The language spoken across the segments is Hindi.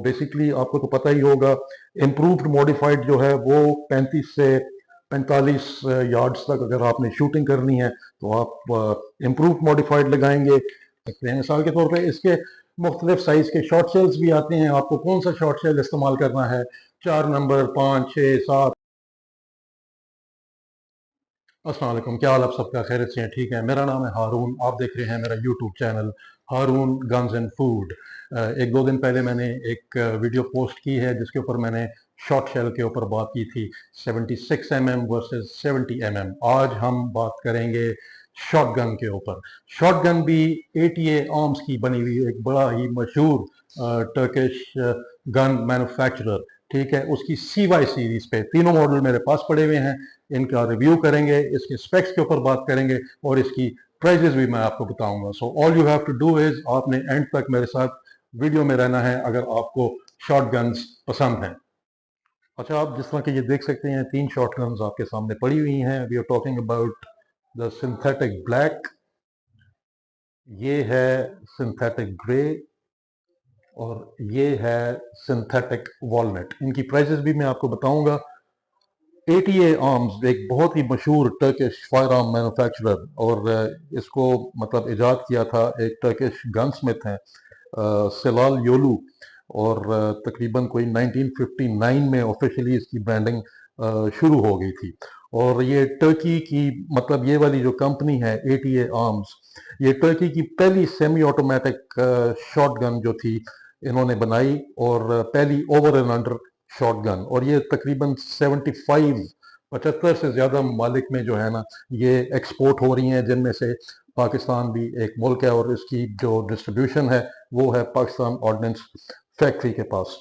बेसिकली आपको तो पता ही होगा, इम्प्रूव्ड मॉडिफाइड जो है वो 35 से 45 यार्ड्स तक अगर आपने शूटिंग करनी है तो आप इम्प्रूव्ड मॉडिफाइड लगाएंगे सकते हैं। मिसाल के तौर पे इसके मुख्तलिफ साइज के शॉर्ट शेल्स भी आते हैं। आपको कौन सा शॉर्ट शेल इस्तेमाल करना है, 4 नंबर, 5, 6, 7। अस्सलाम वालेकुम, क्या हाल आप सबका? खैरियत से हैं? ठीक है। मेरा नाम है हारून, आप देख रहे हैं मेरा YouTube channel Haroon guns and food. एक दो दिन पहले मैंने एक वीडियो पोस्ट की है जिसके ऊपर मैंने शॉर्ट शेल के ऊपर बात की थी, 76 mm वर्सेस 70 mm। आज हम बात करेंगे शॉट गन के ऊपर। शॉट गन भी ATA आर्म्स की बनी हुई एक बड़ा ही मशहूर टर्किश गन मैन्युफैक्चरर, ठीक है। उसकी CY सीरीज पे तीनों मॉडल मेरे पास पड़े हुए हैं। इनका रिव्यू करेंगे, इसके स्पेक्स के ऊपर बात करेंगे और इसकी प्राइजेस भी मैं आपको बताऊंगा। So all you have to do is आपने एंड तक मेरे साथ वीडियो में रहना है अगर आपको शॉट गन्स पसंद हैं। अच्छा, आप जिस तरह के ये देख सकते हैं, 3 शॉट गन्स आपके सामने पड़ी हुई हैं। We are talking about the synthetic black, ये है सिंथेटिक ग्रे और ये है सिंथेटिक वॉलनट। इनकी प्राइजेस भी मैं आपको बताऊंगा। ATA आर्म्स एक बहुत ही मशहूर टर्किश फायर आर्म मैन्युफैक्चरर और इसको मतलब इजाद किया था एक टर्किश गन स्मिथ हैं, सलाल योलू। और तकरीबन कोई 1959 में ऑफिशियली इसकी ब्रांडिंग शुरू हो गई थी। और ये टर्की की मतलब ये वाली जो कंपनी है ATA आर्म्स, ये टर्की की पहली सेमी ऑटोमेटिक शॉट गन जो थी इन्होंने बनाई और पहली over and under shot gun. और ये तकरीबन 75 से ज़्यादा ममालिक में जो है ना ये एक्सपोर्ट हो रही हैं, जिनमें से पाकिस्तान भी एक मुल्क है और इसकी जो डिस्ट्रीब्यूशन है वो है पाकिस्तान ऑर्डिनेंस फैक्ट्री के पास।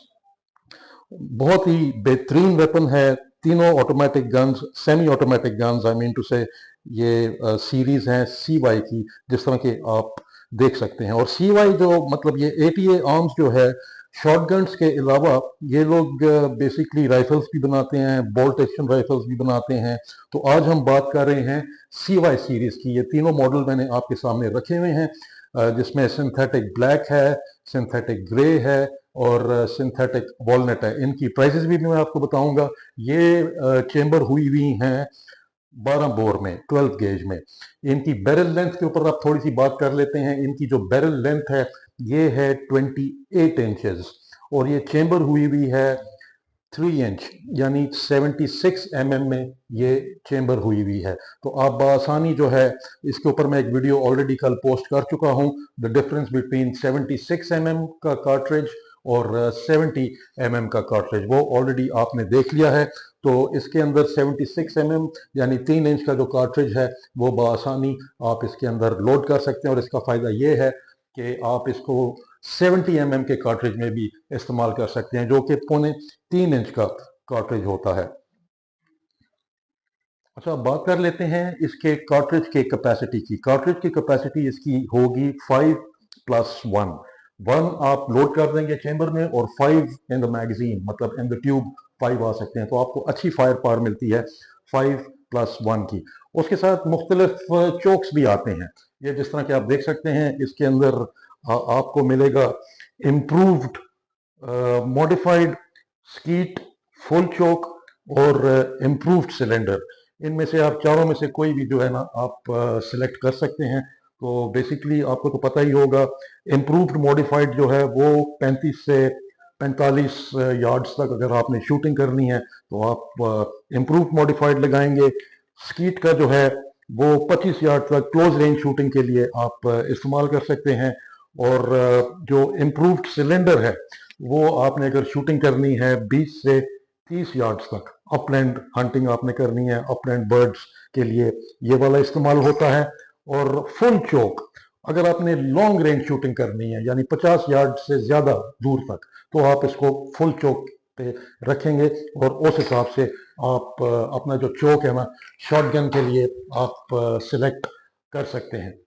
बहुत ही बेहतरीन वेपन है। तीनों automatic guns, semi automatic guns I mean to say, ये सीरीज हैं CY की, जिस तरह के आप देख सकते हैं। और CY जो मतलब ये ATA आर्म्स जो है, शॉटगन्स के अलावा ये लोग बेसिकली राइफल्स भी बनाते हैं, बोल्ट एक्शन राइफल्स भी बनाते हैं। तो आज हम बात कर रहे हैं CY सीरीज की। ये तीनों मॉडल मैंने आपके सामने रखे हुए हैं, जिसमें सिंथेटिक ब्लैक है, सिंथेटिक ग्रे है और सिंथेटिक वॉलनट है। इनकी प्राइसेस भी मैं आपको बताऊंगा। ये चेंबर हुई हुई हैं 12 बोर में, 12 गेज में। इनकी बैरल लेंथ के ऊपर आप थोड़ी सी बात कर लेते हैं। इनकी जो बैरल लेंथ है ये है 28 इंचेस और ये चेंबर हुई हुई है 3 इंच यानी 76 mm में ये चेंबर हुई हुई है। तो आप बआसानी जो है, इसके ऊपर मैं एक वीडियो ऑलरेडी कल पोस्ट कर चुका हूं, द डिफरेंस बिटवीन 76 mm का कार्ट्रिज और 70 mm का कार्ट्रिज, वो ऑलरेडी आपने देख लिया है। तो इसके अंदर 76 mm यानी 3 इंच का जो कार्ट्रिज है वो बआसानी आप इसके अंदर लोड कर सकते हैं। और इसका फ़ायदा ये है कि आप इसको 70 mm के कार्ट्रिज में भी इस्तेमाल कर सकते हैं, जो कि 3.25 इंच का कार्ट्रिज होता है। अच्छा, बात कर लेते हैं इसके कार्ट्रिज के कैपेसिटी की। कार्ट्रिज की कैपेसिटी इसकी होगी 5+1। 1 आप लोड कर देंगे चेंबर में और 5 इन द मैगजीन, मतलब इन द ट्यूब 5 आ सकते हैं। तो आपको अच्छी फायर पावर मिलती है 5+1 की। उसके साथ मुख्तलिफ चोक्स भी आते हैं। ये जिस तरह के आप देख सकते हैं, इसके अंदर आपको मिलेगा इम्प्रूव्ड मॉडिफाइड स्कीट, फुल चोक और इम्प्रूव्ड सिलेंडर। इनमें से आप चारों में से कोई भी जो है ना आप सिलेक्ट कर सकते हैं। तो बेसिकली आपको तो पता ही होगा, इम्प्रूव्ड मॉडिफाइड जो है वो 35 से 45 यार्ड्स तक अगर आपने शूटिंग करनी है तो आप इम्प्रूव्ड मॉडिफाइड लगाएंगे। स्कीट का जो है वो 25 यार्ड तक क्लोज रेंज शूटिंग के लिए आप इस्तेमाल कर सकते हैं। और जो इम्प्रूव्ड सिलेंडर है वो आपने अगर शूटिंग करनी है 20 से 30 यार्ड्स तक, अपलैंड हंटिंग आपने करनी है, अपलैंड बर्ड्स के लिए ये वाला इस्तेमाल होता है। और फुल चोक अगर आपने लॉन्ग रेंज शूटिंग करनी है यानी 50 यार्ड से ज़्यादा दूर तक, तो आप इसको फुल चोक पे रखेंगे और उस हिसाब से आप अपना जो चोक है ना शॉटगन के लिए आप सिलेक्ट कर सकते हैं।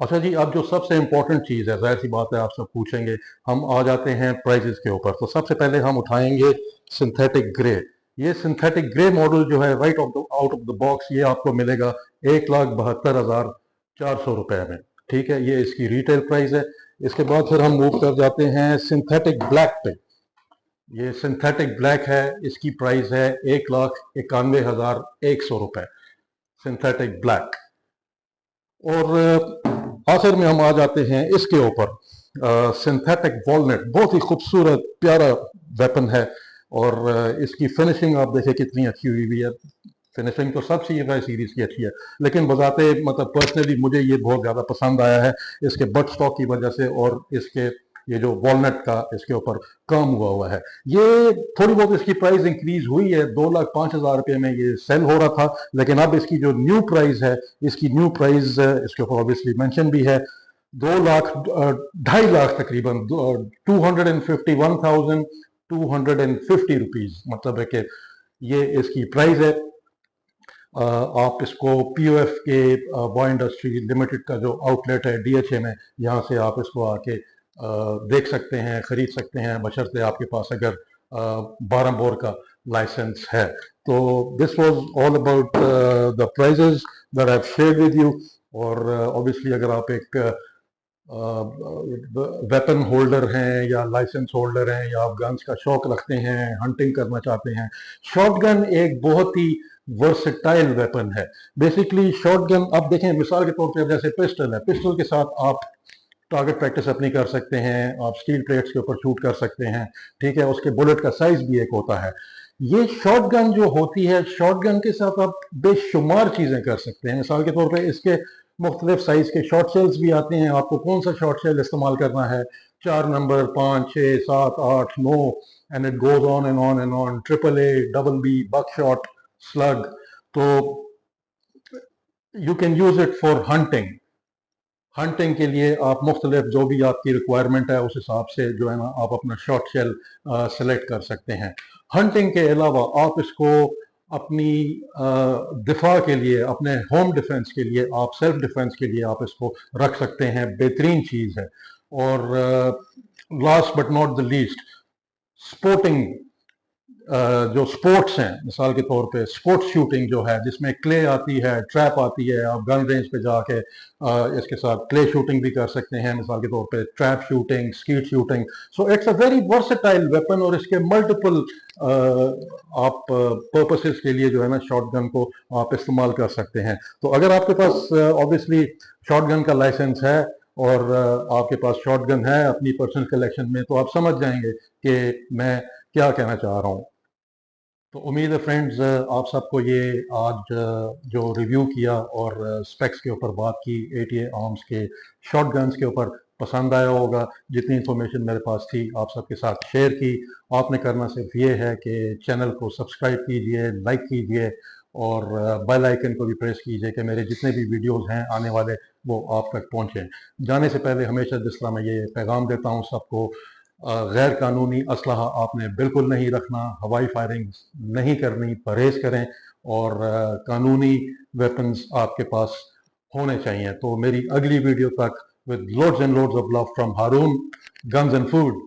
अच्छा जी, अब जो सबसे इंपॉर्टेंट चीज़ है, जाहिर सी बात है आप सब पूछेंगे, हम आ जाते हैं प्राइजेस के ऊपर। तो सबसे पहले हम उठाएंगे सिंथेटिक ग्रे। ये सिंथेटिक ग्रे मॉडल जो है right out of the box ये आपको मिलेगा 1,72,400 रुपए में, ठीक है। ये इसकी रिटेल प्राइस है। इसके बाद फिर हम मूव कर जाते हैं सिंथेटिक ब्लैक पे। ये सिंथेटिक ब्लैक है, इसकी प्राइस है 1,91,100 रुपए सिंथेटिक ब्लैक। और आखिर में हम आ जाते हैं इसके ऊपर सिंथेटिक वॉलनट। बहुत ही खूबसूरत प्यारा वेपन है और इसकी फिनिशिंग आप देखें कितनी अच्छी हुई है। फिनिशिंग तो सब सीरीज की अच्छी है, लेकिन बजाते मतलब पर्सनली मुझे ये बहुत ज़्यादा पसंद आया है इसके बट स्टॉक की वजह से, और इसके ये जो वॉलनट का इसके ऊपर काम हुआ है। ये थोड़ी बहुत इसकी प्राइस इंक्रीज हुई है, 2,05,000 रुपये में ये सेल हो रहा था, लेकिन अब इसकी जो न्यू प्राइस है, इसकी न्यू प्राइस इसके ऊपर ऑब्वियसली मेंशन भी है, 2,00,000 तकरीबन 251,250 रुपीज, मतलब है कि ये इसकी प्राइस है। आप इसको पीओएफ के बॉय इंडस्ट्री लिमिटेड का जो आउटलेट है डीएचए में, यहाँ से आप इसको आके देख सकते हैं, खरीद सकते हैं, बशर्ते आपके पास अगर 12 बोर का लाइसेंस है। तो this was all about the prices that I have shared with you. और ऑब्वियसली अगर आप एक वेपन होल्डर हैं या लाइसेंस होल्डर हैं या आप गन्स का शौक रखते हैं, हंटिंग करना चाहते हैं, शॉटगन एक बहुत ही वर्सेटाइल वेपन है। बेसिकली शॉटगन, अब देखें मिसाल के तौर पे जैसे पिस्टल है, पिस्टल के साथ आप टारगेट प्रैक्टिस अपनी कर सकते हैं, आप स्टील प्लेट्स के ऊपर शूट कर सकते हैं, ठीक है, उसके बुलेट का साइज भी एक होता है। ये शॉटगन जो होती है, शॉटगन के साथ आप बेशुमार चीजें कर सकते हैं। मिसाल के तौर पे इसके मुख्तलिफ साइज के शॉर्ट शेल्स भी आते हैं, आपको कौन सा शॉर्ट शेल इस्तेमाल करना है, 4 number, 5, 6, 7, 8, 9 and it goes on and on and on, AAA, BB, buckshot, slug. So you can use it for hunting. Hunting के लिए आप मुख्तलिफ जो भी आपकी रिक्वायरमेंट है उस हिसाब से जो है ना आप अपना शॉर्ट शेल सेलेक्ट कर सकते हैं। हंटिंग के अलावा आप इसको अपनी दिफा के लिए, अपने होम डिफेंस के लिए, आप सेल्फ डिफेंस के लिए आप इसको रख सकते हैं। बेहतरीन चीज़ है। और last but not the least, sporting जो स्पोर्ट्स हैं, मिसाल के तौर पे स्पोर्ट्स शूटिंग जो है, जिसमें क्ले आती है, ट्रैप आती है, आप गन रेंज पे जाके इसके साथ क्ले शूटिंग भी कर सकते हैं, मिसाल के तौर पे trap shooting, skeet shooting. So it's a very versatile weapon और इसके मल्टीपल आप पर्पसेस के लिए जो है ना शॉटगन को आप इस्तेमाल कर सकते हैं। तो अगर आपके पास ऑब्वियसली शॉटगन का लाइसेंस है और आपके पास शॉटगन है अपनी पर्सनल कलेक्शन में, तो आप समझ जाएंगे कि मैं क्या कहना चाह रहा हूँ। तो उम्मीद है फ्रेंड्स आप सबको ये आज जो रिव्यू किया और स्पेक्स के ऊपर बात की ATA आर्म्स के शॉटगन्स के ऊपर पसंद आया होगा। जितनी इन्फॉर्मेशन मेरे पास थी आप सबके साथ शेयर की। आपने करना सिर्फ ये है कि चैनल को सब्सक्राइब कीजिए, लाइक कीजिए और बेल आइकन को भी प्रेस कीजिए कि मेरे जितने भी वीडियोस हैं आने वाले वो आप तक पहुँचें। जाने से पहले हमेशा जिस तरह मैं ये पैगाम देता हूँ सबको, गैर कानूनी असलहा आपने बिल्कुल नहीं रखना, हवाई फायरिंग नहीं करनी, परहेज करें और कानूनी वेपन्स आपके पास होने चाहिए। तो मेरी अगली वीडियो तक, with loads and loads of love from Haroon guns and food.